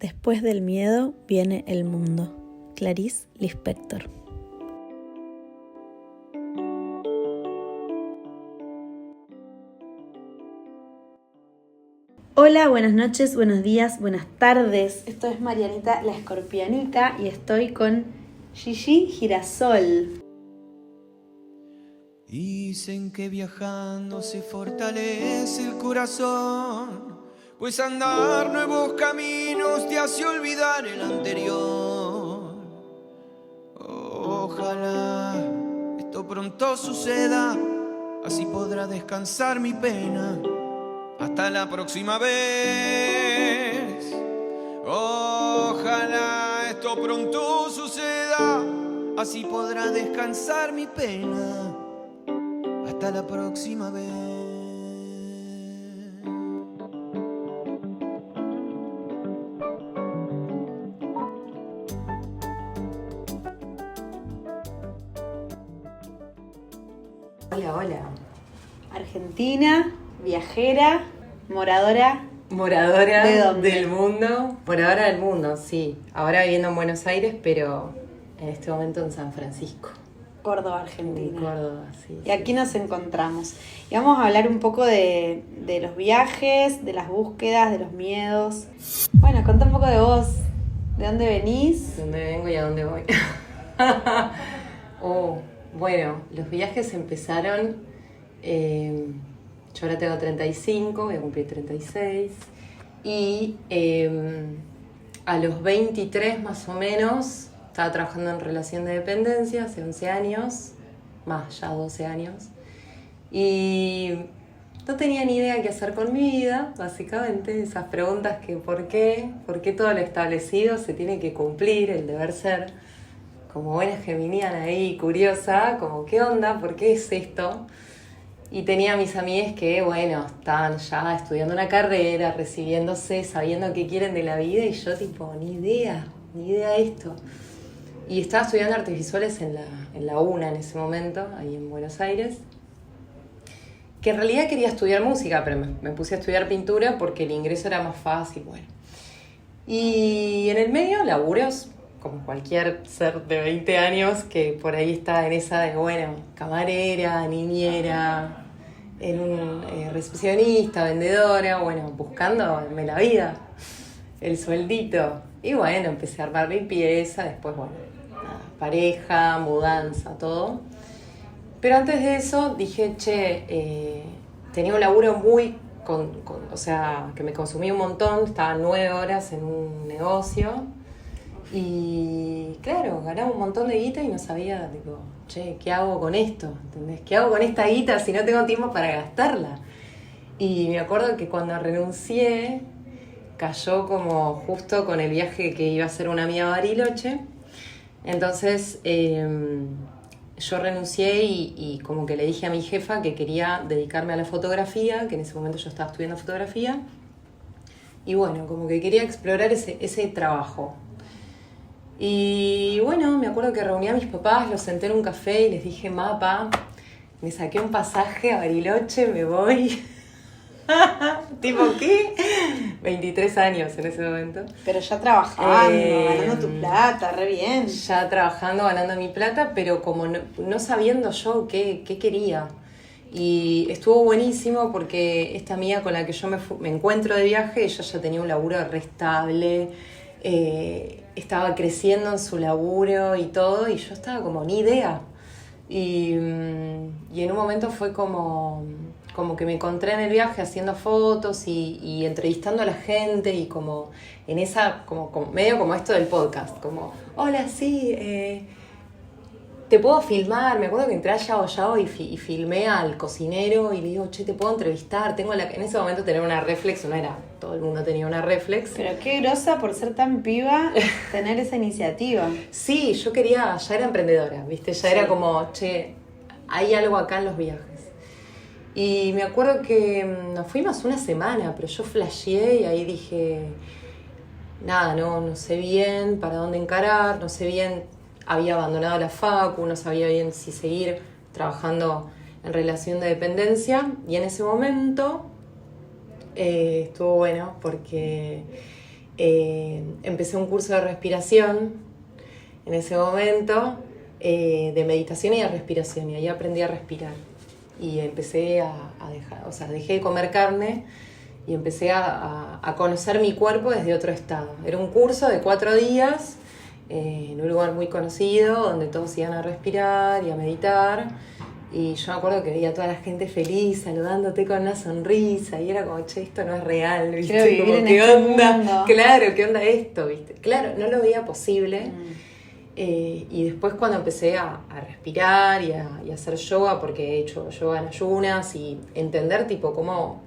Después del miedo viene el mundo. Clarice Lispector. Hola, buenas noches, buenos días, buenas tardes. Esto es Marianita la Escorpianita y estoy con Gigi Girasol. Dicen que viajando se fortalece el corazón, pues andar nuevos caminos te hace olvidar el anterior. Ojalá esto pronto suceda, así podrá descansar mi pena. Hasta la próxima vez. Ojalá esto pronto suceda, así podrá descansar mi pena. Hasta la próxima vez. Hola, hola. Argentina, viajera, moradora. Moradora ¿De dónde? del mundo. Moradora del mundo, sí. Ahora viviendo en Buenos Aires, pero en este momento en San Francisco. Córdoba, En Argentina. Córdoba, sí. Y aquí nos encontramos. Y vamos a hablar un poco de los viajes, de las búsquedas, de los miedos. Bueno, contá un poco de vos. ¿De dónde venís? ¿De dónde vengo y a dónde voy? Bueno, los viajes empezaron... yo ahora tengo 35, voy a cumplir 36. Y a los 23 más o menos... Estaba trabajando en relación de dependencia hace 11 años, más ya 12 años, y no tenía ni idea qué hacer con mi vida, básicamente, esas preguntas que ¿por qué todo lo establecido se tiene que cumplir, el deber ser? Como buena geminiana ahí, curiosa, como ¿qué onda? ¿Por qué es esto? Y tenía a mis amigas que, bueno, estaban ya estudiando una carrera, recibiéndose, sabiendo qué quieren de la vida, y yo tipo, ni idea de esto. Y estaba estudiando artes visuales en la UNA en ese momento, ahí en Buenos Aires. Que en realidad quería estudiar música, pero me puse a estudiar pintura porque el ingreso era más fácil, bueno. Y en el medio, laburos, como cualquier ser de 20 años que por ahí está en esa de, bueno, camarera, niñera, recepcionista, vendedora, bueno, buscándome la vida, el sueldito. Y bueno, empecé a armar limpieza, después, bueno, nada, pareja, mudanza, todo. Pero antes de eso dije, tenía un laburo muy, o sea, que me consumía un montón, estaba 9 horas en un negocio. Y claro, ganaba un montón de guita y no sabía, tipo, ¿qué hago con esto? ¿Entendés? ¿Qué hago con esta guita si no tengo tiempo para gastarla? Y me acuerdo que cuando renuncié, cayó como justo con el viaje que iba a hacer una amiga a Bariloche. Entonces yo renuncié y como que le dije a mi jefa que quería dedicarme a la fotografía, que en ese momento yo estaba estudiando fotografía. Y bueno, como que quería explorar ese trabajo. Y bueno, me acuerdo que reuní a mis papás, los senté en un café y les dije, papá, me saqué un pasaje a Bariloche, me voy... ¿Tipo qué? 23 años en ese momento. Pero ya trabajando, ganando tu plata, re bien. Ya trabajando, ganando mi plata, pero como no sabiendo yo qué quería. Y estuvo buenísimo porque esta amiga con la que yo me encuentro de viaje, ella ya tenía un laburo re estable, estaba creciendo en su laburo y todo, y yo estaba como ni idea. Y en un momento fue como que me encontré en el viaje haciendo fotos y entrevistando a la gente y como en esa, como medio como esto del podcast, como, hola, sí, te puedo filmar. Me acuerdo que entré a Yao y filmé al cocinero y le digo, te puedo entrevistar. En ese momento tenía una reflex, no era, todo el mundo tenía una reflex. Pero qué grosa por ser tan piba tener esa iniciativa. Sí, yo ya era emprendedora, ¿viste? Ya era como, hay algo acá en los viajes. Y me acuerdo que nos fuimos una semana, pero yo flasheé y ahí dije, nada, no sé bien para dónde encarar, no sé bien, había abandonado la facu, no sabía bien si seguir trabajando en relación de dependencia. Y en ese momento estuvo bueno porque empecé un curso de respiración en ese momento, de meditación y de respiración, y ahí aprendí a respirar. Y empecé a dejar, o sea, dejé de comer carne y empecé a conocer mi cuerpo desde otro estado. Era un curso de 4 días en un lugar muy conocido donde todos iban a respirar y a meditar. Y yo me acuerdo que veía a toda la gente feliz, saludándote con una sonrisa, y era como, che, esto no es real, ¿viste? Quiero vivir como, en ¿qué este onda? mundo. Claro, ¿qué onda esto? ¿Viste? Claro, no lo veía posible. Y después cuando empecé a respirar y a hacer yoga, porque he hecho yoga en ayunas, y entender tipo cómo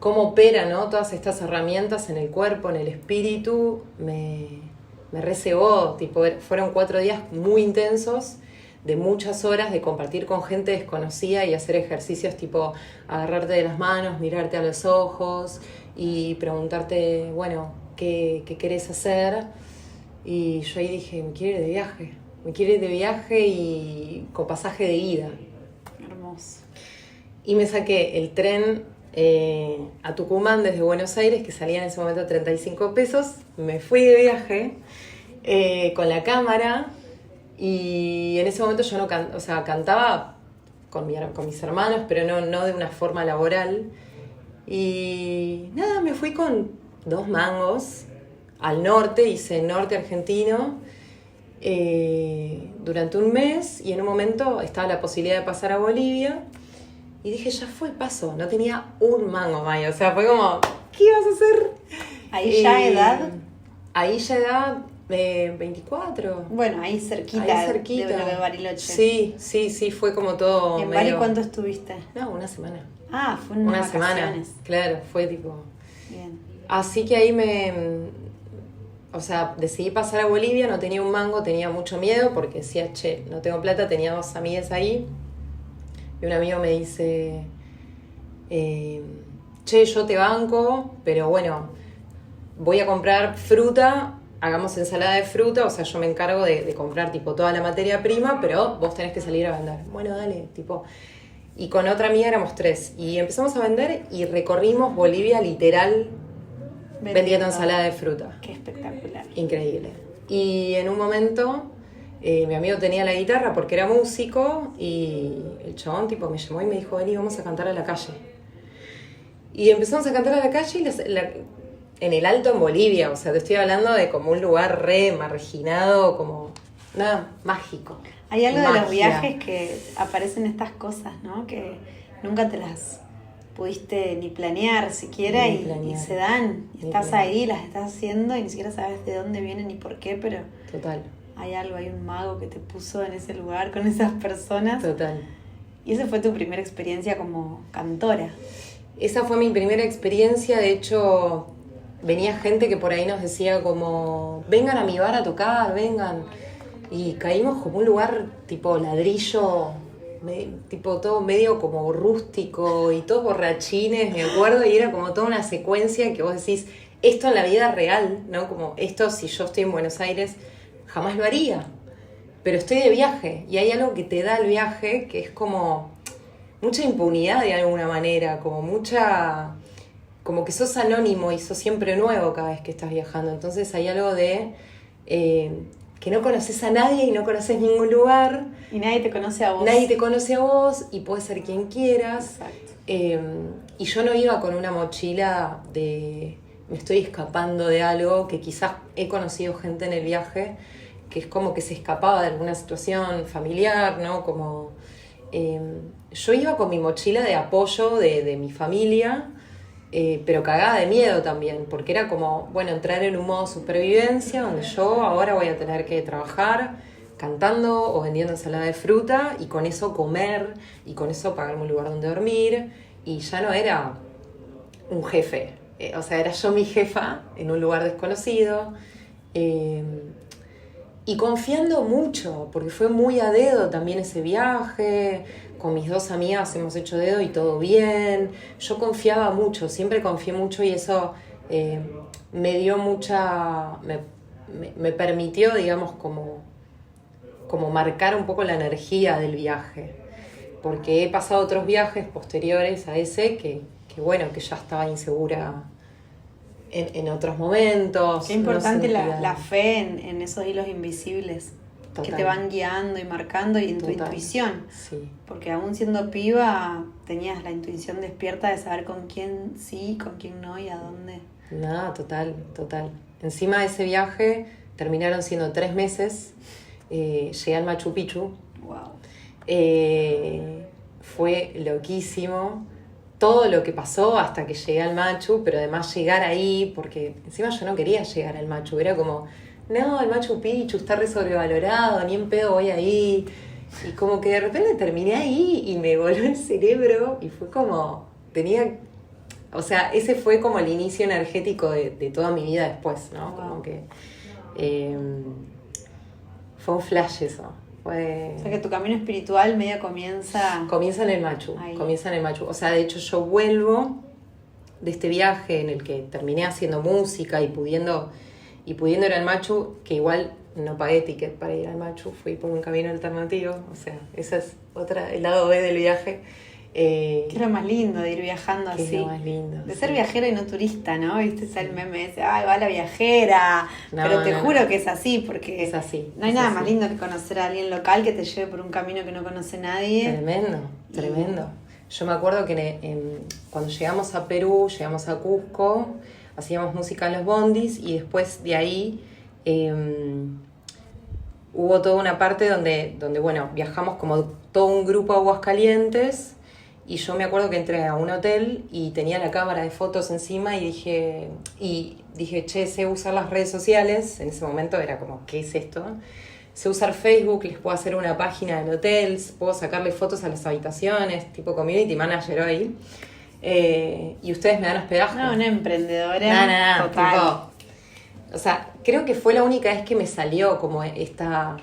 operan, ¿no? Todas estas herramientas en el cuerpo, en el espíritu, me recebó. Tipo, fueron 4 días muy intensos, de muchas horas de compartir con gente desconocida y hacer ejercicios tipo agarrarte de las manos, mirarte a los ojos y preguntarte, bueno, ¿qué querés hacer? Y yo ahí dije, me quiero ir de viaje y con pasaje de ida. Hermoso. Y me saqué el tren a Tucumán desde Buenos Aires, que salía en ese momento 35 pesos, me fui de viaje con la cámara. Y en ese momento yo no cantaba con mis hermanos, pero no de una forma laboral. Y nada, me fui con 2 mangos al norte, hice norte argentino durante un mes, y en un momento estaba la posibilidad de pasar a Bolivia. Y dije, ya fue, paso, no tenía un mango, Maya. O sea, fue como, ¿qué ibas a hacer? ¿Ahí ya edad? Ahí ya edad... 24. Bueno, ahí cerquita de Bariloche. Sí, fue como todo. ¿En Bari cuánto estuviste? No, una semana. Ah, fue unas semana. vacaciones. Claro, fue tipo. Bien. Así que ahí decidí pasar a Bolivia, no tenía un mango, tenía mucho miedo porque decía, che, no tengo plata, tenía 2 amigas ahí. Y un amigo me dice, che, yo te banco, pero bueno, voy a comprar fruta. Hagamos ensalada de fruta, o sea, yo me encargo de comprar tipo toda la materia prima, pero vos tenés que salir a vender. Bueno, dale, tipo. Y con otra amiga éramos 3. Y empezamos a vender y recorrimos Bolivia literal vendiendo ensalada de fruta. Qué espectacular. Increíble. Y en un momento mi amigo tenía la guitarra porque era músico, y el chabón tipo me llamó y me dijo, vení, vamos a cantar a la calle. Y empezamos a cantar a la calle y en el Alto, en Bolivia, o sea, te estoy hablando de como un lugar re marginado, como nada, mágico. Hay algo Magia. de los viajes que aparecen estas cosas, ¿no? Que nunca te las pudiste ni planear siquiera y se dan. Y estás ahí, las estás haciendo y ni siquiera sabes de dónde vienen ni por qué, pero total. Hay un mago que te puso en ese lugar con esas personas. Total. Y esa fue tu primera experiencia como cantora. Esa fue mi primera experiencia, de hecho... Venía gente que por ahí nos decía como, vengan a mi bar a tocar, vengan. Y caímos como un lugar tipo ladrillo, tipo todo medio como rústico y todos borrachines, me acuerdo, y era como toda una secuencia que vos decís, esto en la vida real, ¿no? Como esto, si yo estoy en Buenos Aires, jamás lo haría. Pero estoy de viaje y hay algo que te da el viaje que es como mucha impunidad de alguna manera, como que sos anónimo y sos siempre nuevo cada vez que estás viajando. Entonces hay algo de que no conoces a nadie y no conoces ningún lugar. Y nadie te conoce a vos. Nadie te conoce a vos y puedes ser quien quieras. Exacto. Y yo no iba con una mochila de me estoy escapando de algo, que quizás he conocido gente en el viaje que es como que se escapaba de alguna situación familiar, ¿no? Como yo iba con mi mochila de apoyo de mi familia, pero cagada de miedo también, porque era como, bueno, entrar en un modo supervivencia donde yo ahora voy a tener que trabajar cantando o vendiendo ensalada de fruta y con eso comer y con eso pagarme un lugar donde dormir, y ya no era un jefe, o sea, era yo mi jefa en un lugar desconocido, y confiando mucho, porque fue muy a dedo también ese viaje. Con mis 2 amigas hemos hecho dedo y todo bien. Yo confiaba mucho, siempre confié mucho, y eso me dio me permitió, digamos, como marcar un poco la energía del viaje. Porque he pasado otros viajes posteriores a ese que bueno, que ya estaba insegura en otros momentos. Qué importante no sentía... la fe en esos hilos invisibles. Total. Que te van guiando y marcando y en tu intuición. Sí. Porque aún siendo piba tenías la intuición despierta de saber con quién sí, con quién no y a dónde. No, total. Encima de ese viaje terminaron siendo 3 meses. Llegué al Machu Picchu. Wow. Fue loquísimo todo lo que pasó hasta que llegué al Machu, pero además llegar ahí, porque encima yo no quería llegar al Machu, era como, no, el Machu Picchu está re sobrevalorado, ni en pedo voy ahí. Y como que de repente terminé ahí y me voló el cerebro y fue como, o sea, ese fue como el inicio energético de toda mi vida después, ¿no? Wow. Como que fue un flash eso. O sea que tu camino espiritual medio comienza en el Machu. O sea, de hecho yo vuelvo de este viaje en el que terminé haciendo música y pudiendo ir al Machu, que igual no pagué ticket para ir al Machu, fui por un camino alternativo, o sea, esa es el lado B del viaje. ¿Qué es lo más lindo de ir viajando así? ¿Qué es lo más lindo? De ser viajero y no turista, ¿no? Viste, está el meme ese, ay, va la viajera. No, pero te juro que es así, porque es así, no hay nada más lindo que conocer a alguien local que te lleve por un camino que no conoce nadie. Tremendo. Yo me acuerdo que cuando llegamos a Perú, llegamos a Cusco, hacíamos música en los bondis y después de ahí hubo toda una parte donde, bueno, viajamos como todo un grupo a Aguascalientes. Y yo me acuerdo que entré a un hotel y tenía la cámara de fotos encima y dije, che, sé usar las redes sociales. En ese momento era como, ¿qué es esto? Sé usar Facebook, les puedo hacer una página del hotel, puedo sacarle fotos a las habitaciones, tipo community manager hoy. Y ustedes me dan hospedaje. No, una emprendedora. Nada, total. Tipo, o sea, creo que fue la única vez que me salió como esta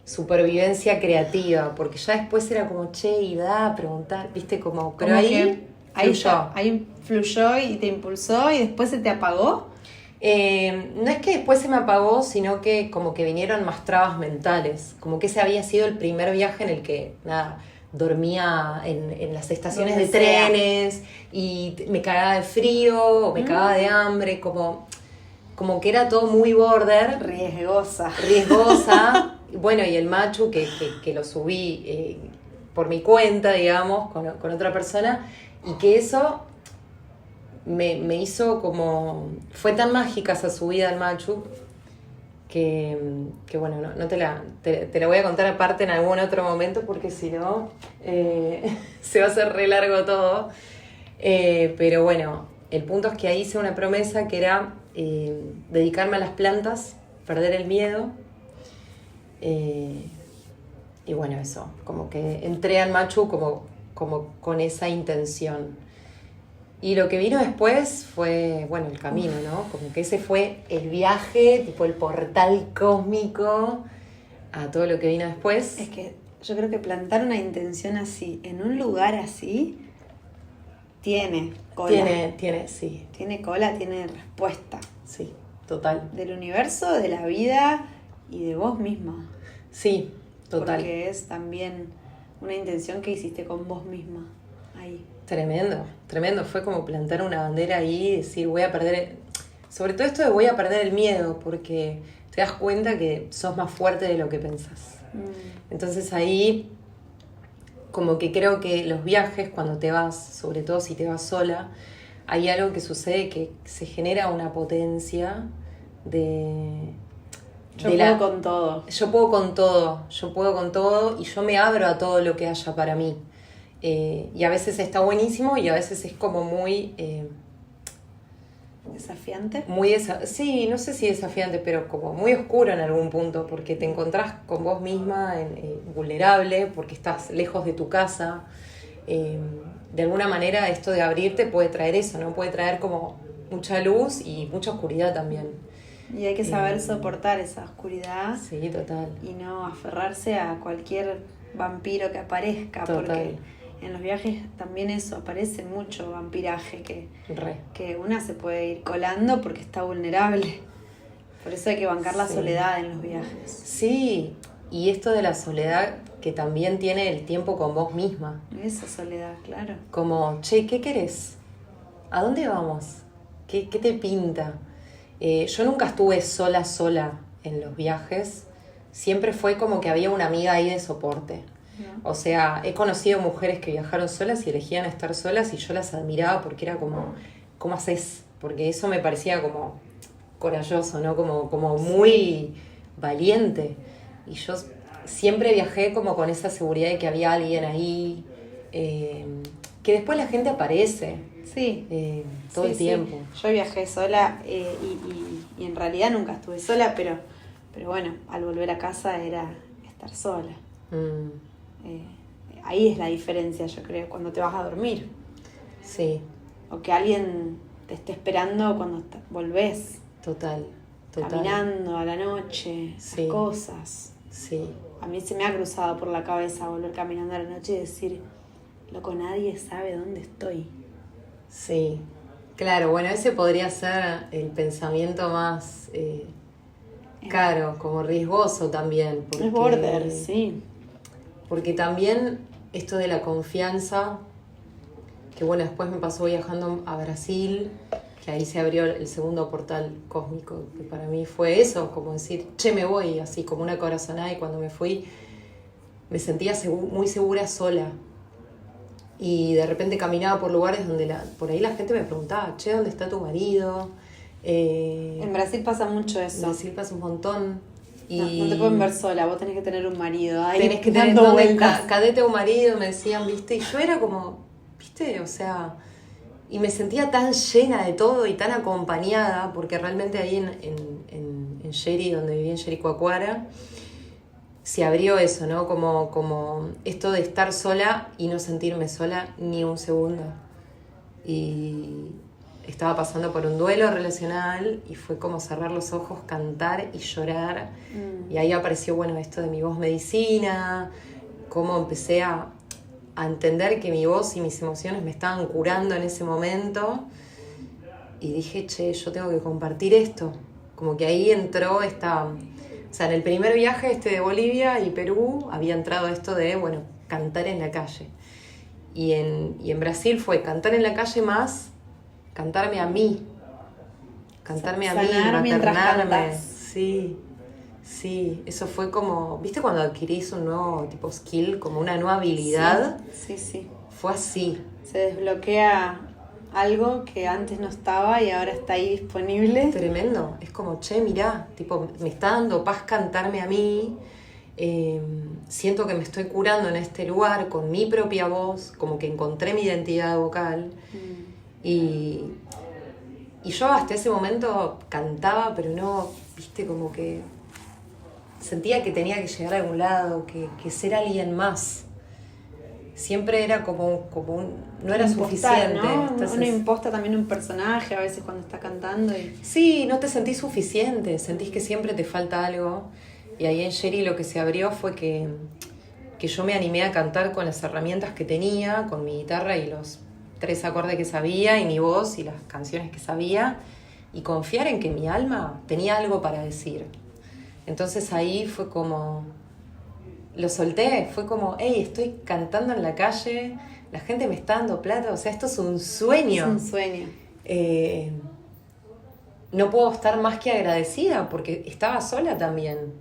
supervivencia creativa, porque ya después era como, che, y da a preguntar, viste, como, pero ahí fluyó. Ahí fluyó y te impulsó y después se te apagó. No es que después se me apagó, sino que como que vinieron más trabas mentales, como que ese había sido el primer viaje en el que, nada, dormía en las estaciones de trenes y me cagaba de frío o me cagaba de hambre, como que era todo muy border. Riesgosa. Bueno, y el Machu que lo subí por mi cuenta, digamos, con otra persona, y que eso me hizo como... Fue tan mágica esa subida al Machu que bueno, no te la voy a contar aparte en algún otro momento porque si no se va a hacer re largo todo. Pero bueno, el punto es que ahí hice una promesa que era dedicarme a las plantas, perder el miedo. Y bueno, eso, como que entré al Machu como con esa intención. Y lo que vino después fue, bueno, el camino, ¿no? Como que ese fue el viaje, tipo el portal cósmico a todo lo que vino después. Es que yo creo que plantar una intención así, en un lugar así, tiene cola. Sí. Tiene cola, tiene respuesta. Sí, total. Del universo, de la vida y de vos misma. Sí, total. Porque es también una intención que hiciste con vos misma ahí. Tremendo. Fue como plantar una bandera ahí y decir, voy a perder... Sobre todo esto de voy a perder el miedo, porque te das cuenta que sos más fuerte de lo que pensás. Entonces ahí, como que creo que los viajes, cuando te vas, sobre todo si te vas sola, hay algo que sucede que se genera una potencia de... Yo puedo con todo y yo me abro a todo lo que haya para mí. Y a veces está buenísimo y a veces es como muy... ¿Desafiante? Sí, no sé si desafiante, pero como muy oscuro en algún punto, porque te encontrás con vos misma vulnerable, porque estás lejos de tu casa. De alguna manera esto de abrirte puede traer eso, ¿no? Puede traer como mucha luz y mucha oscuridad también. Y hay que saber soportar esa oscuridad. Sí, total. Y no aferrarse a cualquier vampiro que aparezca, total. Porque en los viajes también eso, aparece mucho vampiraje que una se puede ir colando porque está vulnerable. Por eso hay que bancar la soledad en los viajes. Sí, y esto de la soledad que también tiene el tiempo con vos misma. Esa soledad, claro. Como, che, ¿qué querés? ¿A dónde vamos? ¿Qué te pinta? Yo nunca estuve sola en los viajes. Siempre fue como que había una amiga ahí de soporte. O sea, he conocido mujeres que viajaron solas y elegían estar solas y yo las admiraba porque era como, ¿cómo haces? Porque eso me parecía como corajoso, ¿no? Como muy valiente. Y yo siempre viajé como con esa seguridad de que había alguien ahí, que después la gente aparece. Sí. Todo el tiempo. Sí. Yo viajé sola y en realidad nunca estuve sola, pero bueno, al volver a casa era estar sola. Ahí es la diferencia, yo creo, cuando te vas a dormir. Sí. O que alguien te esté esperando cuando volvés. Total. Caminando a la noche, sí. Las cosas. Sí. A mí se me ha cruzado por la cabeza volver caminando a la noche y decir, loco, nadie sabe dónde estoy. Sí, claro, bueno, ese podría ser el pensamiento más caro, como riesgoso también. Es border, sí. Porque también esto de la confianza, que bueno, después me pasó viajando a Brasil, que ahí se abrió el segundo portal cósmico, que para mí fue eso, como decir, che, me voy, así como una corazonada, y cuando me fui me sentía muy segura sola. Y de repente caminaba por lugares donde por ahí la gente me preguntaba, che, ¿dónde está tu marido? En Brasil pasa mucho eso. En Brasil pasa un montón. Y no te pueden ver sola, vos tenés que tener un marido. Ahí tenés que tener cadete o marido, me decían, ¿viste? Y yo era como, ¿viste? O sea, y me sentía tan llena de todo y tan acompañada, porque realmente ahí en Yeri, donde viví en Jericoacoara, se abrió eso, ¿no? Como esto de estar sola y no sentirme sola ni un segundo. Y estaba pasando por un duelo relacional y fue como cerrar los ojos, cantar y llorar. Y ahí apareció, bueno, esto de mi voz medicina, cómo empecé a entender que mi voz y mis emociones me estaban curando en ese momento. Y dije, che, yo tengo que compartir esto. Como que ahí entró esta... O sea, en el primer viaje de Bolivia y Perú había entrado esto de, bueno, cantar en la calle. Y en Brasil fue cantar en la calle más cantarme a mí. Cantarme a mí, maternarme. Sí, eso fue como, ¿viste cuando adquirís un nuevo tipo skill, como una nueva habilidad? Sí. Fue así. Se desbloquea algo que antes no estaba y ahora está ahí disponible. Tremendo. Es como, che, mirá, tipo, me está dando paz cantarme a mí. Siento que me estoy curando en este lugar con mi propia voz, como que encontré mi identidad vocal. Y yo hasta ese momento cantaba, pero no, viste, como que sentía que tenía que llegar a algún lado, que ser alguien más. Siempre era como no era suficiente. ¿No? Uno imposta también un personaje a veces cuando está cantando. Sí, no te sentís suficiente, sentís que siempre te falta algo. Y ahí en Yeri lo que se abrió fue que yo me animé a cantar con las herramientas que tenía, con mi guitarra y los 3 acordes que sabía, y mi voz y las canciones que sabía, y confiar en que mi alma tenía algo para decir. Entonces ahí fue como... Lo solté, fue como, hey, estoy cantando en la calle, la gente me está dando plata, o sea, esto es un sueño. Es un sueño. No puedo estar más que agradecida, porque estaba sola también.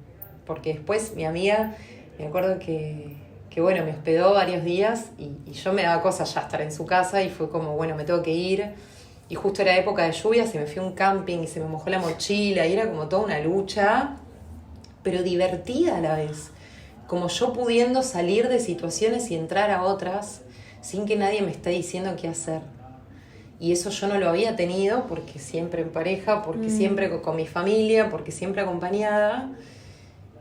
Porque después mi amiga, me acuerdo que bueno, me hospedó varios días y yo me daba cosa ya estar en su casa y fue como, bueno, me tengo que ir. Y justo era época de lluvia, se me fue a un camping y se me mojó la mochila y era como toda una lucha, pero divertida a la vez. Como yo pudiendo salir de situaciones y entrar a otras sin que nadie me esté diciendo qué hacer. Y eso yo no lo había tenido porque siempre en pareja, porque siempre con mi familia, porque siempre acompañada.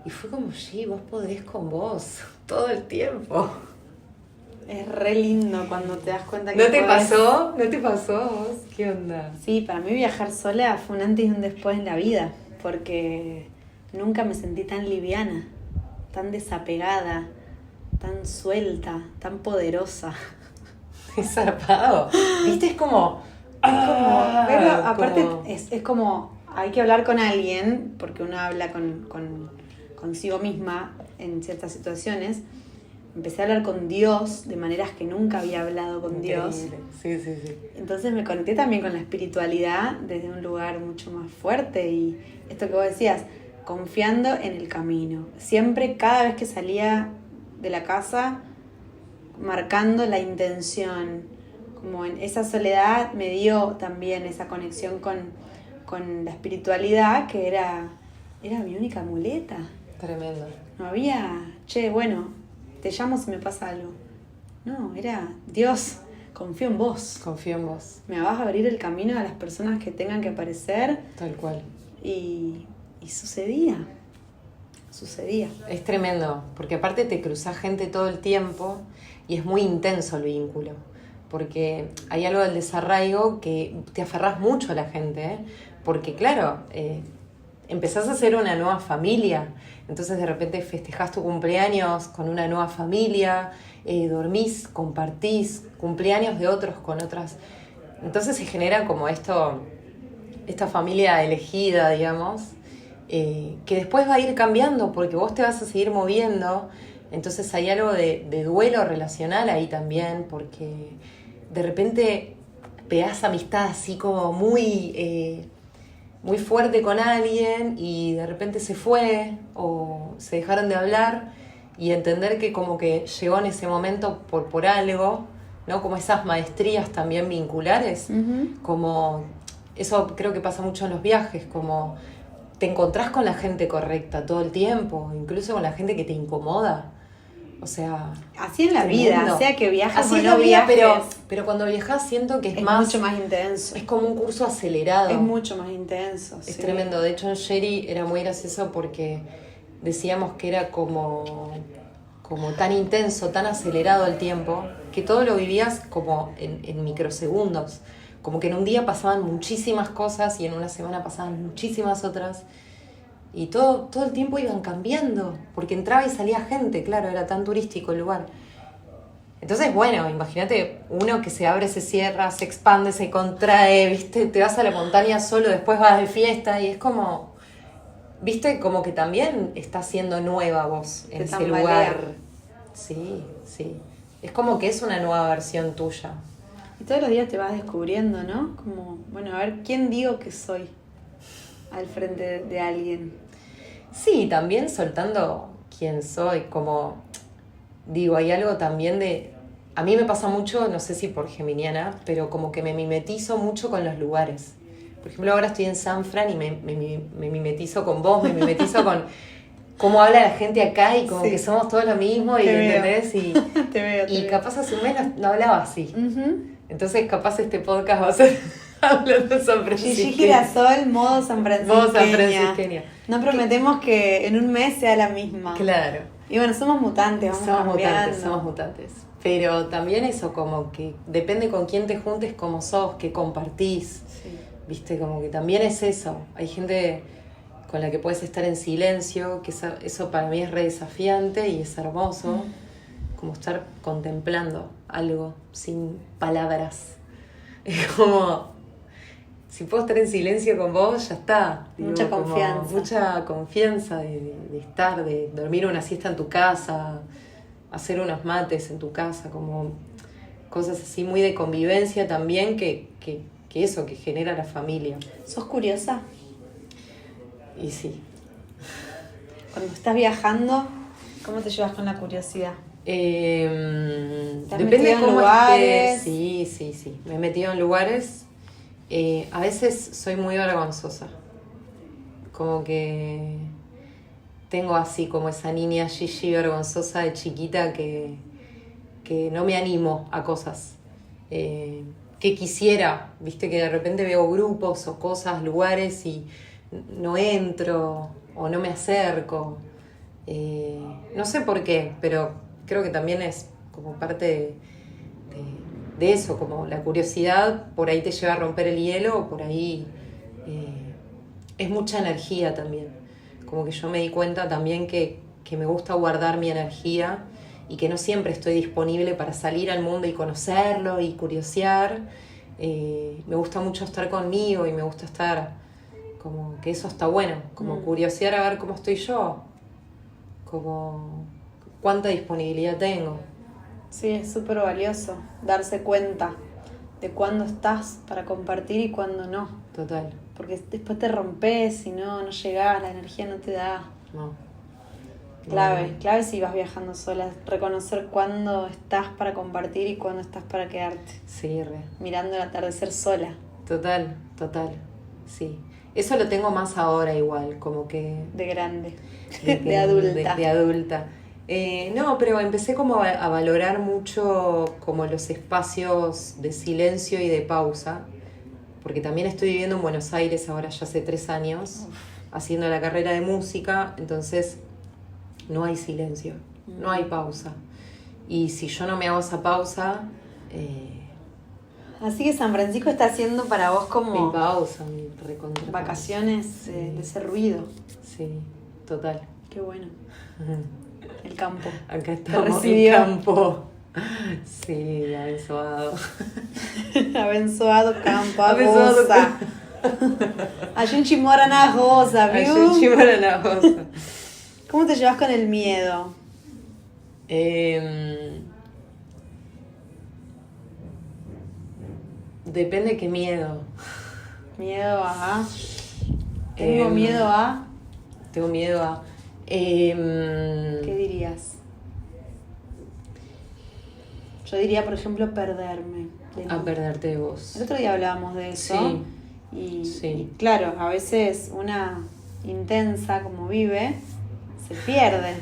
Y fue como, sí, vos podés con vos todo el tiempo. Es re lindo cuando te das cuenta que ¿No te podés... pasó? ¿No te pasó a vos? ¿Qué onda? Sí, para mí viajar sola fue un antes y un después en la vida, porque nunca me sentí tan liviana, tan desapegada, tan suelta, tan poderosa. Es zarpado. ¿Viste? Es como... pero aparte es como, hay que hablar con alguien, porque uno habla consigo misma en ciertas situaciones, empecé a hablar con Dios de maneras que nunca había hablado con Dios. Sí, sí, sí. Entonces me conecté también con la espiritualidad desde un lugar mucho más fuerte y esto que vos decías, confiando en el camino. Siempre, cada vez que salía de la casa, marcando la intención. Como en esa soledad me dio también esa conexión con la espiritualidad, que era mi única muleta. Tremendo. No había, bueno, te llamo si me pasa algo. No, era Dios, confío en vos. Confío en vos. Me vas a abrir el camino a las personas que tengan que aparecer. Tal cual. Y sucedía. Es tremendo, porque aparte te cruzás gente todo el tiempo y es muy intenso el vínculo. Porque hay algo del desarraigo que te aferrás mucho a la gente, ¿eh? Porque claro, empezás a hacer una nueva familia. Entonces de repente festejás tu cumpleaños con una nueva familia, dormís, compartís cumpleaños de otros con otras. Entonces se genera como esta familia elegida, digamos, que después va a ir cambiando porque vos te vas a seguir moviendo. Entonces hay algo de duelo relacional ahí también, porque de repente pegás amistad así como muy fuerte con alguien y de repente se fue o se dejaron de hablar, y entender que como que llegó en ese momento por algo, ¿no? Como esas maestrías también vinculares, como eso creo que pasa mucho en los viajes, como te encontrás con la gente correcta todo el tiempo, incluso con la gente que te incomoda. O sea, así en la vida, sea que viajes así o en no la vida, viajes. pero cuando viajas siento que es mucho más intenso. Es como un curso acelerado. Es mucho más intenso. Es tremendo. De hecho, en Sherry era muy gracioso porque decíamos que era como tan intenso, tan acelerado el tiempo, que todo lo vivías como en microsegundos. Como que en un día pasaban muchísimas cosas y en una semana pasaban muchísimas otras. Y todo el tiempo iban cambiando, porque entraba y salía gente, claro, era tan turístico el lugar. Entonces, bueno, imagínate uno que se abre, se cierra, se expande, se contrae, ¿viste? Te vas a la montaña solo, después vas de fiesta y es como, ¿viste? Como que también estás siendo nueva vos en ese lugar. Sí, sí. Es como que es una nueva versión tuya. Y todos los días te vas descubriendo, ¿no? Como, bueno, a ver, ¿quién digo que soy al frente de alguien? Sí, también soltando quién soy, como digo, hay algo también a mí me pasa mucho, no sé si por geminiana, pero como que me mimetizo mucho con los lugares. Por ejemplo, ahora estoy en San Fran y me mimetizo con vos, me mimetizo con cómo habla la gente acá y como que somos todos lo mismo, y ¿entendés? Y, te veo. Capaz hace un mes no hablaba así. Entonces capaz este podcast va a ser hablando San Francisco. Gigi Girasol, modo San Francisqueña. No prometemos que en un mes sea la misma. Claro. Y bueno, somos mutantes, Somos mutantes. Pero también eso, como que depende con quién te juntes, cómo sos, qué compartís. Sí. Viste, como que también es eso. Hay gente con la que puedes estar en silencio, que eso para mí es re desafiante y es hermoso. Como estar contemplando algo sin palabras. Es como, si puedo estar en silencio con vos, ya está. Mucha confianza. Mucha confianza de estar, de dormir una siesta en tu casa, hacer unos mates en tu casa, como cosas así muy de convivencia también, que eso, que genera la familia. ¿Sos curiosa? Y sí. Cuando estás viajando, ¿cómo te llevas con la curiosidad? Depende de cómo lugares. Sí. Me he metido en lugares. A veces soy muy vergonzosa. Como que tengo así como esa niña Gigi vergonzosa de chiquita que no me animo a cosas. Que quisiera, viste, que de repente veo grupos o cosas, lugares y no entro o no me acerco. No sé por qué, pero creo que también es como parte de eso, como la curiosidad por ahí te lleva a romper el hielo, o por ahí es mucha energía también. Como que yo me di cuenta también que me gusta guardar mi energía y que no siempre estoy disponible para salir al mundo y conocerlo y curiosear. Me gusta mucho estar conmigo y me gusta estar como que eso está bueno, como curiosear a ver cómo estoy yo, como cuánta disponibilidad tengo. Sí, es súper valioso darse cuenta de cuándo estás para compartir y cuándo no. Total. Porque después te rompes y no llegás, la energía no te da. No. Clave si vas viajando sola, reconocer cuándo estás para compartir y cuándo estás para quedarte. Sí, mirando el atardecer sola. Total, sí. Eso lo tengo más ahora igual, como que... De grande, de adulta. De adulta. No, pero empecé como a valorar mucho como los espacios de silencio y de pausa, porque también estoy viviendo en Buenos Aires ahora ya hace 3 años, haciendo la carrera de música, entonces no hay silencio, no hay pausa. Y si yo no me hago esa pausa... Así que San Francisco está haciendo para vos como... Mi pausa, mi recontra. Vacaciones Sí. De ese ruido. Sí, total. Qué bueno. El campo. Acá estamos, te recibió. el campo. Sí, abençoado. Abençoado campo, a Abençoado rosa. A gente mora na rosa, A viu? gente mora na rosa. ¿Cómo te llevas con el miedo? Depende qué miedo. Miedo a... Tengo miedo a... Tengo miedo a... ¿Qué dirías? Yo diría, por ejemplo, perderme. A perderte de vos. El otro día hablábamos de eso. Sí. Y claro, a veces una intensa como vive, se pierde.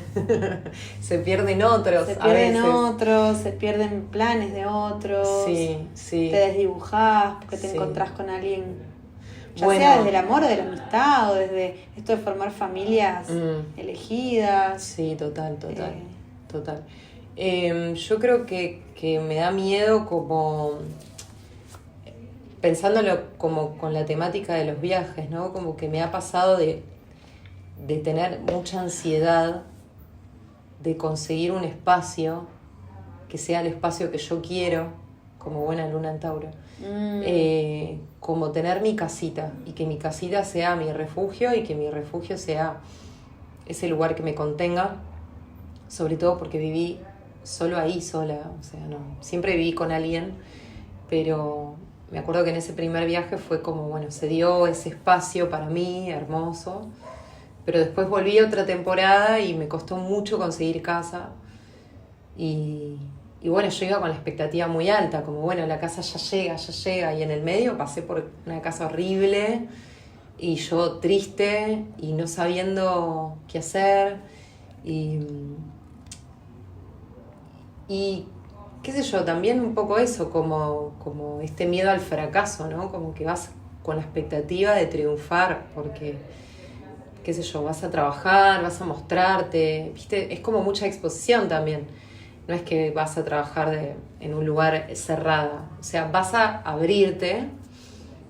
Se pierden otros. Se a pierden veces. otros, se pierden planes de otros. Sí. Te desdibujás porque te Sí. encontrás con alguien, ya Bueno. sea desde el amor o de la amistad o desde esto de formar familias elegidas. Sí, total. Eh. Total. Yo creo que me da miedo como... Pensándolo como con la temática de los viajes, ¿no? Como que me ha pasado de tener mucha ansiedad de conseguir un espacio que sea el espacio que yo quiero, como buena luna en Tauro. Como tener mi casita y que mi casita sea mi refugio y que mi refugio sea ese lugar que me contenga, sobre todo porque viví solo ahí, sola, o sea, no, siempre viví con alguien, pero me acuerdo que en ese primer viaje fue como, bueno, se dio ese espacio para mí, hermoso, pero después volví otra temporada y me costó mucho conseguir casa y bueno, yo iba con la expectativa muy alta, como bueno, la casa ya llega, y en el medio pasé por una casa horrible y yo triste y no sabiendo qué hacer y qué sé yo, también un poco eso, como este miedo al fracaso, ¿no? Como que vas con la expectativa de triunfar, porque, qué sé yo, vas a trabajar, vas a mostrarte, ¿viste? Es como mucha exposición también. No es que vas a trabajar en un lugar cerrado, o sea, vas a abrirte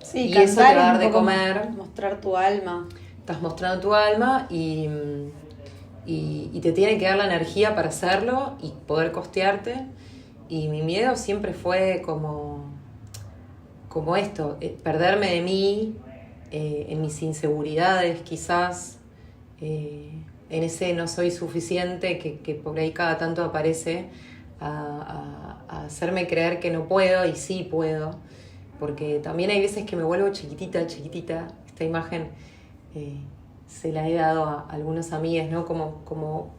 Sí, y eso te va a dar un de poco comer. Mostrar tu alma. Estás mostrando tu alma y te tiene que dar la energía para hacerlo y poder costearte. Y mi miedo siempre fue como esto, perderme de mí, en mis inseguridades quizás, en ese no soy suficiente que por ahí cada tanto aparece a hacerme creer que no puedo y sí puedo. Porque también hay veces que me vuelvo chiquitita. Esta imagen se la he dado a algunas amigas, ¿no? Como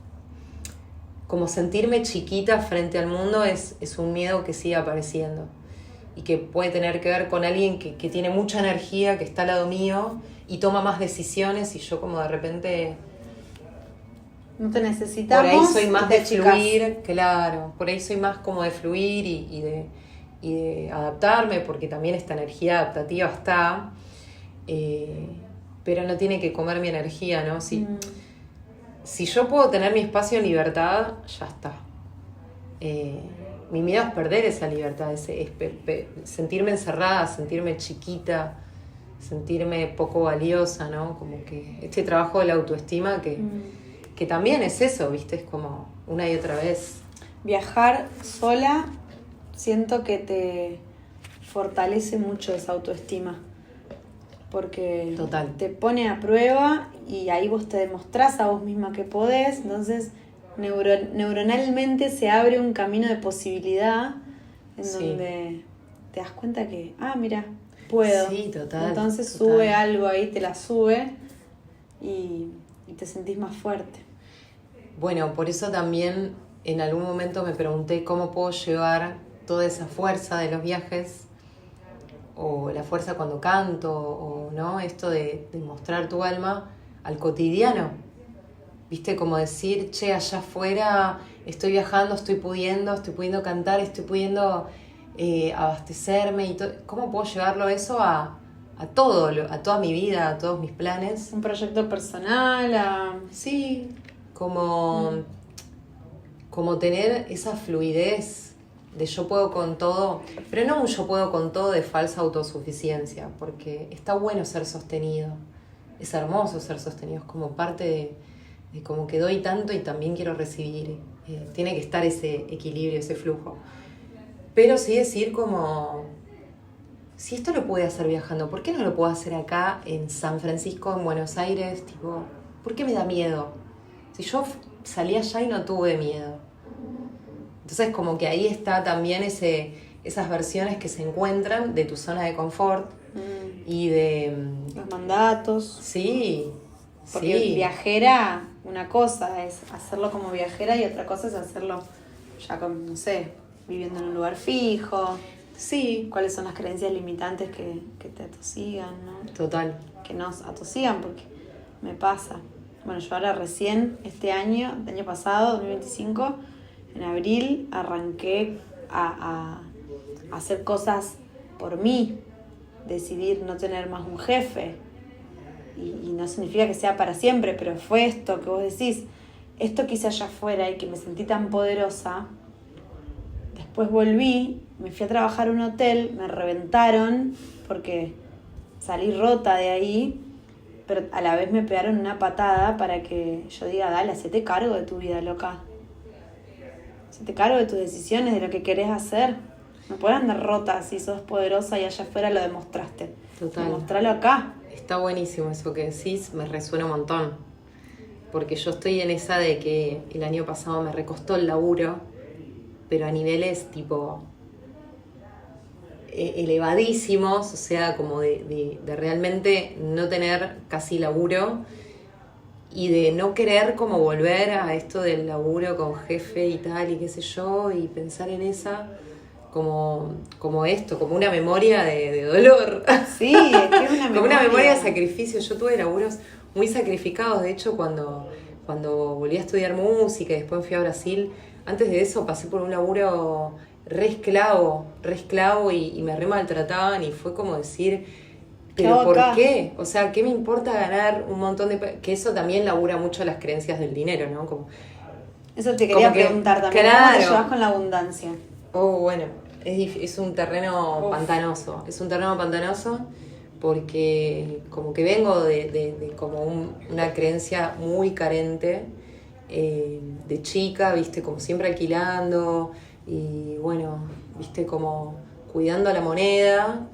sentirme chiquita frente al mundo es un miedo que sigue apareciendo y que puede tener que ver con alguien que tiene mucha energía, que está al lado mío y toma más decisiones y yo como de repente... No te necesitamos. Por ahí soy más de chicas. fluir, claro, por ahí soy más como de fluir y de adaptarme, porque también esta energía adaptativa está, pero no tiene que comer mi energía, ¿no? Si yo puedo tener mi espacio en libertad, ya está. Mi miedo es perder esa libertad, es sentirme encerrada, sentirme chiquita, sentirme poco valiosa, ¿no? Como que este trabajo de la autoestima que también es eso, ¿viste? Es como una y otra vez. Viajar sola, siento que te fortalece mucho esa autoestima. Porque Total. te pone a prueba y ahí vos te demostrás a vos misma que podés, entonces neuronalmente se abre un camino de posibilidad en Sí. donde te das cuenta que, mira, puedo. Sí, total. Entonces total. sube algo ahí, te la sube y te sentís más fuerte. Bueno, por eso también en algún momento me pregunté cómo puedo llevar toda esa fuerza de los viajes, o la fuerza cuando canto, o no, esto de mostrar tu alma al cotidiano. Viste, como decir, che, allá afuera estoy viajando, estoy pudiendo cantar, estoy pudiendo abastecerme y ¿cómo puedo llevarlo eso a todo, a toda mi vida, a todos mis planes? Un proyecto personal, Sí, como tener esa fluidez de yo puedo con todo, pero no un yo puedo con todo de falsa autosuficiencia, porque está bueno ser sostenido, es hermoso ser sostenido, es como parte de como que doy tanto y también quiero recibir, tiene que estar ese equilibrio, ese flujo. Pero sí decir como, si esto lo pude hacer viajando, ¿por qué no lo puedo hacer acá en San Francisco, en Buenos Aires? Tipo, ¿por qué me da miedo? Si yo salí allá y no tuve miedo. Entonces como que ahí está también esas versiones que se encuentran de tu zona de confort y de... los mandatos. Sí, Porque sí. viajera, una cosa es hacerlo como viajera y otra cosa es hacerlo ya con, no sé, viviendo en un lugar fijo. Sí. ¿Cuáles son las creencias limitantes que te atosigan, ¿no? Total. Que nos atosigan, porque me pasa. Bueno, yo ahora recién, el año pasado, 2025, en abril, arranqué a hacer cosas por mí, decidir no tener más un jefe. Y no significa que sea para siempre, pero fue esto que vos decís, esto que hice allá afuera y que me sentí tan poderosa. Después volví, me fui a trabajar a un hotel, me reventaron porque salí rota de ahí, pero a la vez me pegaron una patada para que yo diga, dale, hacete cargo de tu vida, loca. Hacete cargo de tus decisiones, de lo que querés hacer. No podés andar rota si sos poderosa y allá afuera lo demostraste. Total. Demostralo acá. Está buenísimo eso que decís, me resuena un montón. Porque yo estoy en esa de que el año pasado me recostó el laburo, pero a niveles tipo elevadísimos, o sea, como de realmente no tener casi laburo y de no querer como volver a esto del laburo con jefe y tal y qué sé yo, y pensar en esa como esto, como una memoria de dolor. Sí, es que es una memoria. Como una memoria de sacrificio. Yo tuve laburos muy sacrificados, de hecho cuando volví a estudiar música y después fui a Brasil, antes de eso pasé por un laburo re esclavo y me re maltrataban y fue como decir, ¿pero por qué? O sea, ¿qué me importa ganar un montón de... Que eso también labura mucho las creencias del dinero, ¿no? Como, eso te quería preguntar también, claro. ¿cómo te llevas con la abundancia? Oh, bueno, es un terreno pantanoso, es un terreno pantanoso porque como que vengo de como una creencia muy carente de chica, viste, como siempre alquilando y bueno, viste, como cuidando la moneda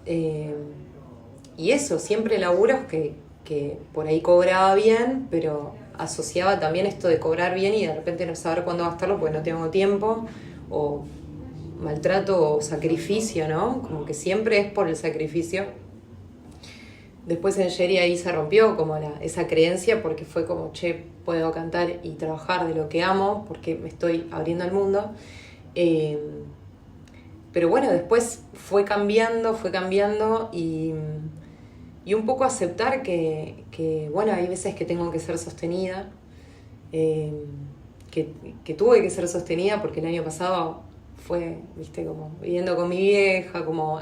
y eso, siempre laburos que por ahí cobraba bien, pero asociaba también esto de cobrar bien y de repente no saber cuándo gastarlo porque no tengo tiempo, o maltrato o sacrificio, ¿no? Como que siempre es por el sacrificio. Después en Jerry ahí se rompió como esa creencia porque fue como, che, puedo cantar y trabajar de lo que amo porque me estoy abriendo al mundo. Pero bueno, después fue cambiando y un poco aceptar que bueno, hay veces que tengo que ser sostenida, que tuve que ser sostenida porque el año pasado fue, viste, como viviendo con mi vieja, como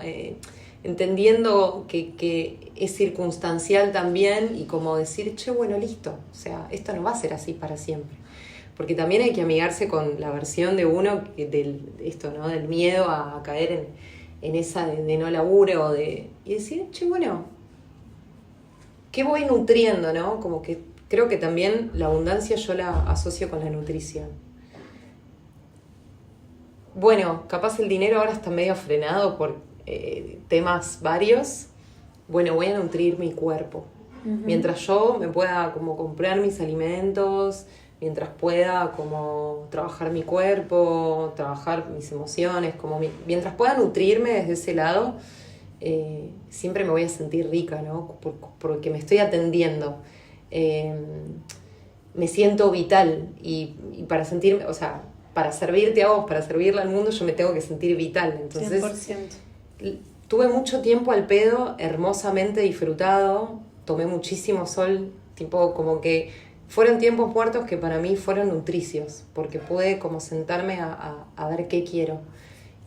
entendiendo que es circunstancial también y como decir, che, bueno, listo, o sea, esto no va a ser así para siempre. Porque también hay que amigarse con la versión de uno esto, ¿no? Del miedo a caer en esa de no laburo y decir, che, bueno, ¿qué voy nutriendo, no? Como que creo que también la abundancia yo la asocio con la nutrición. Bueno, capaz el dinero ahora está medio frenado por temas varios. Bueno, voy a nutrir mi cuerpo. Uh-huh. Mientras yo me pueda como comprar mis alimentos, mientras pueda como trabajar mi cuerpo, trabajar mis emociones, como mientras pueda nutrirme desde ese lado, siempre me voy a sentir rica, ¿no? Porque me estoy atendiendo. Me siento vital y para sentirme, o sea, para servirte a vos, para servirle al mundo, yo me tengo que sentir vital. Entonces, 100%. Tuve mucho tiempo al pedo, hermosamente disfrutado, tomé muchísimo sol, tipo como que fueron tiempos muertos que para mí fueron nutricios, porque pude como sentarme a ver qué quiero.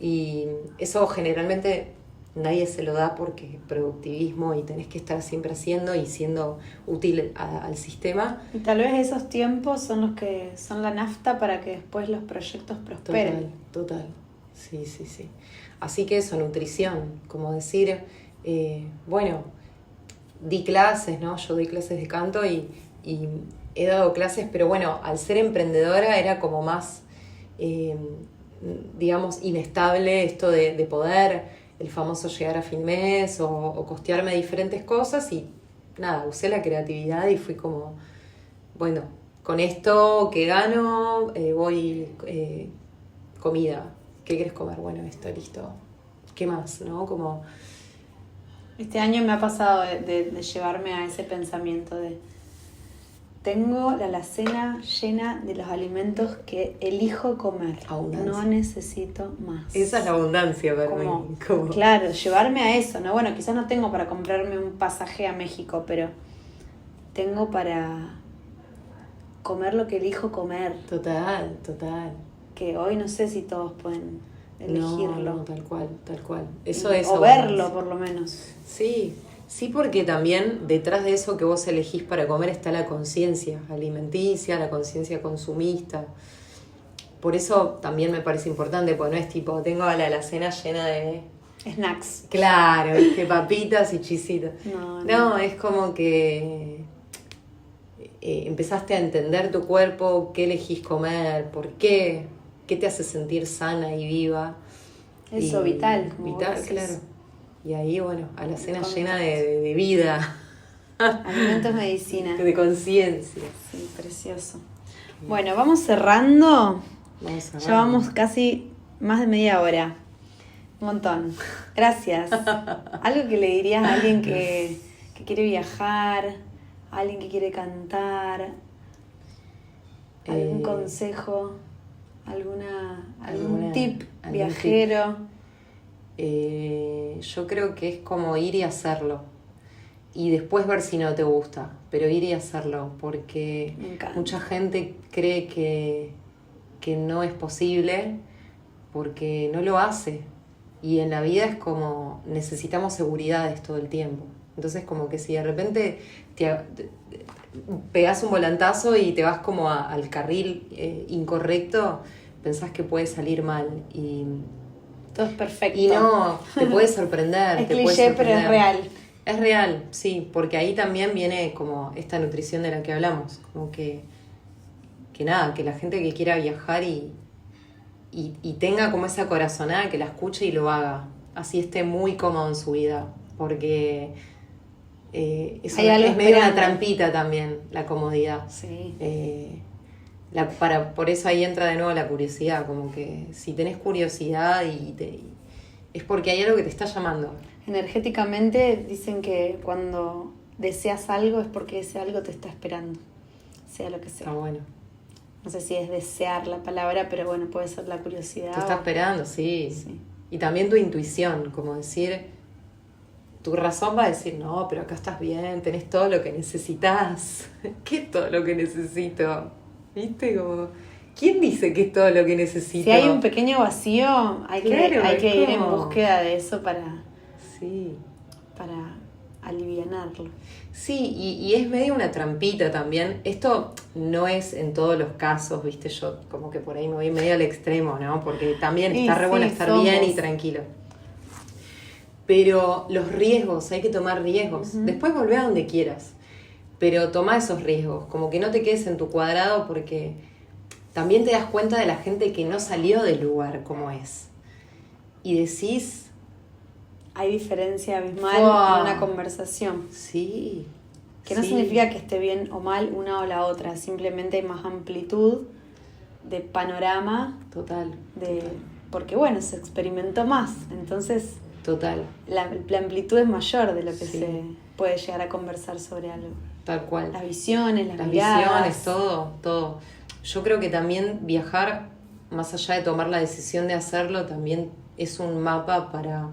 Y eso generalmente nadie se lo da porque productivismo y tenés que estar siempre haciendo y siendo útil al sistema. Y tal vez esos tiempos son los que son la nafta para que después los proyectos prosperen. Total. Sí. Así que eso, nutrición, como decir, bueno, di clases, ¿no? Yo di clases de canto y he dado clases, pero bueno, al ser emprendedora era como más, digamos, inestable esto de poder, el famoso llegar a fin mes o costearme diferentes cosas y nada, usé la creatividad y fui como, bueno, con esto que gano, voy comida. ¿Qué quieres comer? Bueno, esto, listo. ¿Qué más? ¿No? Como... Este año me ha pasado de llevarme a ese pensamiento de tengo la alacena llena de los alimentos que elijo comer. Abundancia. No necesito más. Esa es la abundancia para mí. Como... Claro, llevarme a eso, ¿no? Bueno, quizás no tengo para comprarme un pasaje a México, pero tengo para comer lo que elijo comer. Total. Que hoy no sé si todos pueden elegirlo. No, tal cual. Eso es o verlo, por lo menos. Sí, porque también detrás de eso que vos elegís para comer está la conciencia alimenticia, la conciencia consumista. Por eso también me parece importante, porque no es tipo, tengo la alacena llena de... snacks. Claro, que papitas y chisitos. No, es como que... empezaste a entender tu cuerpo, qué elegís comer, por qué te hace sentir sana y viva. Eso, vital. Vital, claro. Y ahí, bueno, alacena llena de vida. Alimentos, medicina. De conciencia. Sí, precioso. Bueno, vamos cerrando. Ya vamos casi más de media hora. Un montón. Gracias. Algo que le dirías a alguien que quiere viajar, a alguien que quiere cantar, algún consejo, algún tip viajero. Yo creo que es como ir y hacerlo y después ver si no te gusta, pero ir y hacerlo, porque mucha gente cree que no es posible porque no lo hace, y en la vida es como necesitamos seguridades todo el tiempo. Entonces como que si de repente te pegás un volantazo y te vas como al carril incorrecto, pensás que puede salir mal y todo es perfecto. y no, te puede sorprender. Es cliché, pero es real. Es real, sí, porque ahí también viene como esta nutrición de la que hablamos, como que nada, que la gente que quiera viajar y tenga como esa corazonada, que la escuche y lo haga, así esté muy cómodo en su vida, porque es medio una trampita también la comodidad. Sí. Por eso ahí entra de nuevo la curiosidad, como que si tenés curiosidad es porque hay algo que te está llamando. Energéticamente dicen que cuando deseas algo es porque ese algo te está esperando, sea lo que sea. Está bueno. No sé si es desear la palabra, pero bueno, puede ser la curiosidad. Te está esperando, sí. Y también tu intuición, como decir, tu razón va a decir, no, pero acá estás bien, tenés todo lo que necesitas. ¿Qué es todo lo que necesito? ¿Viste? Como, ¿quién dice que es todo lo que necesito? Si hay un pequeño vacío, hay que ir en búsqueda de eso para alivianarlo. Sí, y es medio una trampita también. Esto no es en todos los casos, ¿viste? Yo como que por ahí me voy medio al extremo, ¿no? Porque también está re bueno estar bien y tranquilo. Pero los riesgos, hay que tomar riesgos. Uh-huh. Después volvé a donde quieras. Pero toma esos riesgos, como que no te quedes en tu cuadrado, porque también te das cuenta de la gente que no salió del lugar como es. Y decís... Hay diferencia abismal en una conversación. Sí, Que no significa que esté bien o mal una o la otra, simplemente hay más amplitud de panorama. Total. Porque bueno, se experimentó más, entonces total. La amplitud es mayor de lo que se puede llegar a conversar sobre algo. Tal cual. Las visiones, las miradas. Visiones, todo. Yo creo que también viajar, más allá de tomar la decisión de hacerlo, también es un mapa para...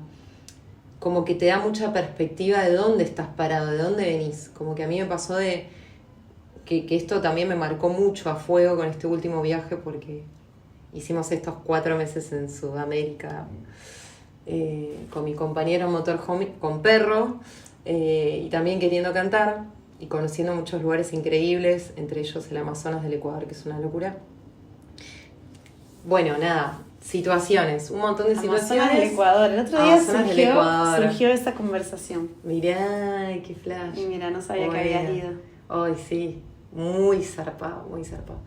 como que te da mucha perspectiva de dónde estás parado, de dónde venís. Como que a mí me pasó de que esto también me marcó mucho a fuego con este último viaje, porque hicimos estos 4 meses en Sudamérica con mi compañero motorhome, con perro, y también queriendo cantar y conociendo muchos lugares increíbles, entre ellos el Amazonas del Ecuador, que es una locura. Bueno, nada, situaciones, un montón de situaciones. Amazonas del Ecuador. El otro día surgió esa conversación. Mirá, qué flash. Y mira, no sabía que habías ido. Ay, sí, muy zarpado, muy zarpado.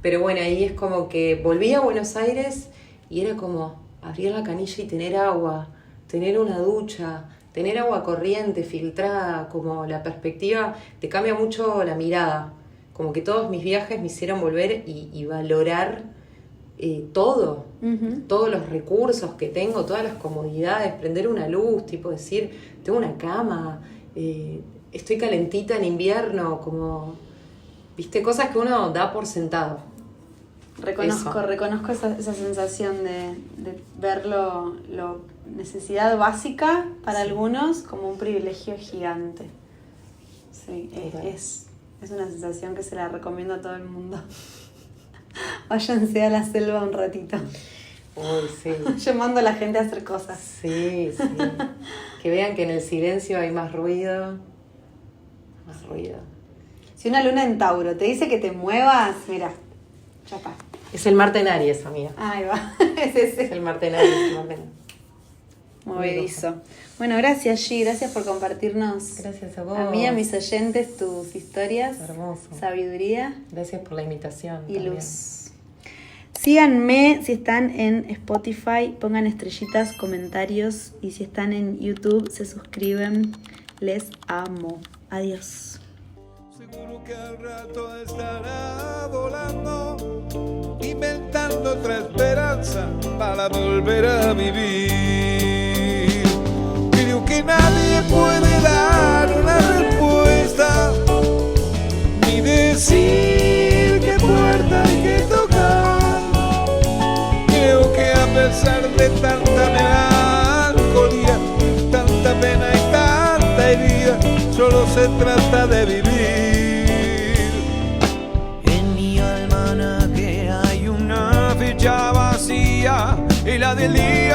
Pero bueno, ahí es como que volví a Buenos Aires y era como abrir la canilla y tener agua, tener una ducha, tener agua corriente, filtrada, como la perspectiva, te cambia mucho la mirada. Como que todos mis viajes me hicieron volver y valorar todo, todos los recursos que tengo, todas las comodidades, prender una luz, tipo decir, tengo una cama, estoy calentita en invierno, como, viste, cosas que uno da por sentado. Reconozco esa sensación de ver lo necesidad básica para algunos como un privilegio gigante. Sí, es una sensación que se la recomiendo a todo el mundo. Váyanse a la selva un ratito. Uy, sí. Llamando a la gente a hacer cosas. Sí. Que vean que en el silencio hay más ruido. Más ruido. Si una luna en Tauro te dice que te muevas, mira, ya está. Es el Marte en Aries, amiga. Ahí va, es ese. Es el Marte en Aries. Movedizo. Bueno, gracias Gi, gracias por compartirnos. Gracias a vos. A mí, a mis oyentes, tus historias. Hermoso. Sabiduría. Gracias por la invitación. Y también. luz. Síganme si están en Spotify, pongan estrellitas, comentarios, y si están en YouTube se suscriben. Les amo. Adiós. Seguro que al rato estará volando, inventando otra esperanza para volver a vivir. Creo que nadie puede dar una respuesta, ni decir qué puerta hay que tocar. Creo que a pesar de tanta melancolía, tanta pena y tanta herida, solo se trata de vivir. En mi almanaque hay una fecha vacía y la del día